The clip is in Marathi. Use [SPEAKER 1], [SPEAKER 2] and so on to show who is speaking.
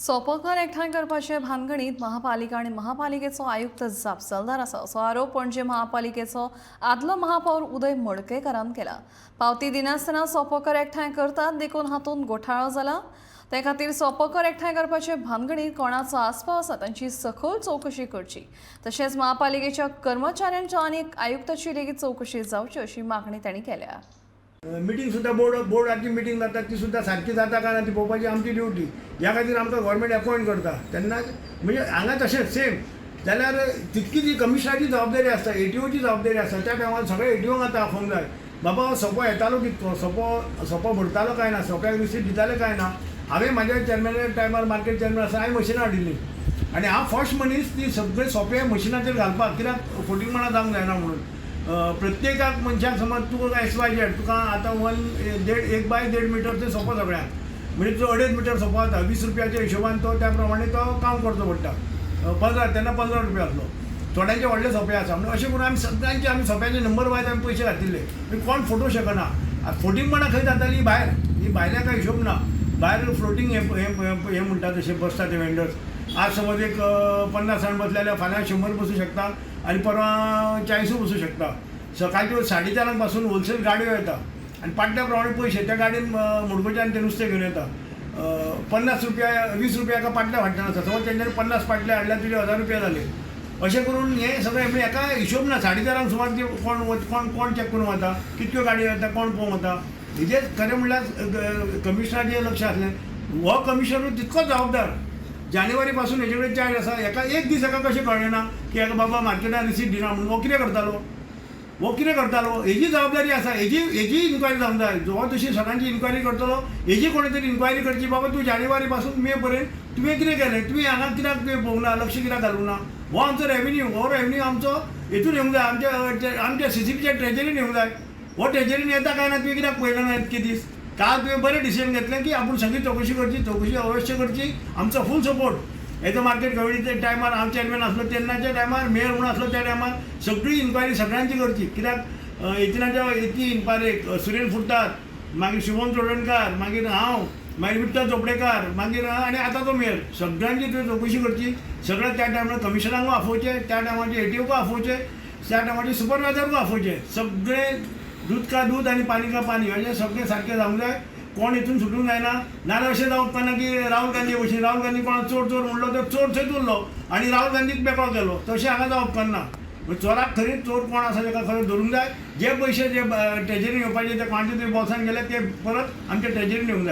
[SPEAKER 1] सोपोकर एकठांय करपाचे भानगडीत महापालिका आणि महापालिकेचो आयुक्त जापसालदार आसा असो आरोप पणजे महापालिकेचो आदलो महापौर उदय मडकयकारान केला। पावती दिनासतना सोपोकर एकठांय करतात देखून हातूंत घोटाळो जाला। ते खातीर सोपोकर एकठांय करपाचे भानगडीत कोणाचो आस्पाव आसा तांची सखोल चौकशी करची, तशेंच महापालिकेच्या कर्मचाऱ्यांच्या आनी आयुक्ताची लेगीत चौकशी जावची अशी मागणी तांणी केल्या।
[SPEAKER 2] मिटींग सुद्धा बोर्डाची मिटींग जाता ती सुद्धा सारखी जाता काय ना ती पळोवपाची आमची ड्युटी। ह्या खातीर आमकां गव्हर्मेंट अपॉयंट करता तेन्ना म्हणजे हांगा तशेंच सेम जाल्यार तितकी जी कमिशनराची जबाबदारी आसता, एटीओची जबाबदारी आसता, त्या टायमार सगळे एटीओक आतां दाखोवंक जाय बाबा सोपो येतालो कितको, सोपो भरतालो काय ना, सोप्याक रिसीट दिताले काय ना। हांवें म्हाज्या चॅरमॅना टायमार मार्केट चॅरमॅन आसा हांवें मशिनां हाडिल्लीं आनी हांव फर्स्ट मनीस ती सगळे सोंपे मशिनाचेर घालपाक, कित्याक फोटींग माणा जावंक जायना म्हणून। प्रत्येकाक मनशाक समज तुका SYZ तुका आतां 1 बाय 1.5 मिटरचो सोपो सगळ्यांक म्हणजे तो 2.5 मिटर सोपो जाता 20 रुपयाच्या हिशोबान तो त्या प्रमाणे तो कावंट करचो पडटा। 15 तेन्ना 15 रुपया आसलो, थोड्यांचे व्हडले सोपे आसा म्हणून अशें करून आमी सोप्याचे नंबर वायज आमी पयशे घातिल्ले। कोण फोटो शकना फोटींग म्हणा खंय जाताली भायर, ही भायल्या काय हिशोब ना, भायर फ्लोटींग हे म्हणटा तशें बसता ते वेंडर्स। आज समज एक 50 जाण बसले जाल्यार फाल्यां 100 बसू शकता आनी परवा 40 बसू शकता। सकाळचे 4:30 पासून होलसेल गाडयो येता आनी पाटल्या प्रमाणे पयशे त्या गाडयेन मुडकोच्यान ते नुस्तें घेवन येता। 50 रुपया 20 रुपया एका पाटल्या फाटल्यान आसा, समज तेंच्यानी 50 पाटले हाडल्यार तुजे 1000 रुपया जाले। अशें करून हें सगळें म्हणजे हेका हिशोब ना। 4:30 सुमार ते कोण चॅक करून वता, कितल्यो गाडयो येता, कोण पळोवंक वता, हेजें खरें म्हणल्यार कमिशनराचें लक्ष आसलें। हो कमिशनरूच तितकोच जबाबदार। जानेवारी पासून हेजे कडेन चार्ज आसा, एका एक दीस एका कशें कळ्ळें ना की हेका बाबा मार्केटान रिसीट दिना म्हणून हो कितें करतालो, हेजी जबाबदारी आसा, हेजी इन्क्वायरी जावंक जाय। जो तशी सगळ्यांची इन्क्वायरी करतलो हेजी कोणी तरी इन्क्वायरी करची, बाबा तूं जानेवारी पासून मे पर्यंत तुवें कितें केलें, तुवें हांगा कित्याक तुवें पळोवंक ना, लक्ष कित्याक घालूंक ना। हो आमचो रेव्हेन्यू आमचो हेतून येवंक जाय, आमच्या CCBच्या ट्रेजरीन येवंक जाय। हो ट्रेजरीन येता काय ना तुवें कित्याक पळयलें ना इतके दीस। काल तुवें बरें डिसिजन घेतलें की आपूण सगळी चौकशी करची, चौकशी अवश्य करची, आमचो फूल सपोर्ट। हेजो मार्केट कमिटीच्या टायमार हांव चॅरमॅन आसलो तेन्नाच्या टायमार, मेयर म्हणून आसलो त्या टायमार सगळी इन्क्वायरी सगळ्यांची करची, कित्याक एथीनाच्या एथी इन्क्वायरीक सुरेल फुडतात, मागीर शुभम चोडणकार, मागीर हांव, मागीर विठ्ठल चोपडेकार, मागीर आनी आतां तो मेयर, सगळ्यांची तुवें चौकशी करची। सगळ्या त्या टायमार कमिशनरांकूय आफोवचे, त्या टायमाचे एटीओकूय आफोवचे, त्या टायमाचे सुपरवायझरूय आफोवचे। सगळे दूध का दूध आनी पानी का पानी अशें सगळें सारकें जावंक जाय, कोण हितून सुटूंक जायना। नाजाल्यार अशें जावंक उपकारना की राहुल गांधी भशेन राहुल गांधी कोणा चोर म्हणलो तर चोर थंयच उरलो आनी राहुल गांधीक बेकार केलो, तशें हांगा जावंक उपकारना। चोराक खरीच चोर कोण आसा ताका खरें धरूंक जाय। जे पयशे जे ट्रेजरीन येवपाचे ते कोणाच्या तरी बॉक्सान गेले ते परत आमच्या ट्रेजरीन येवंक जाय।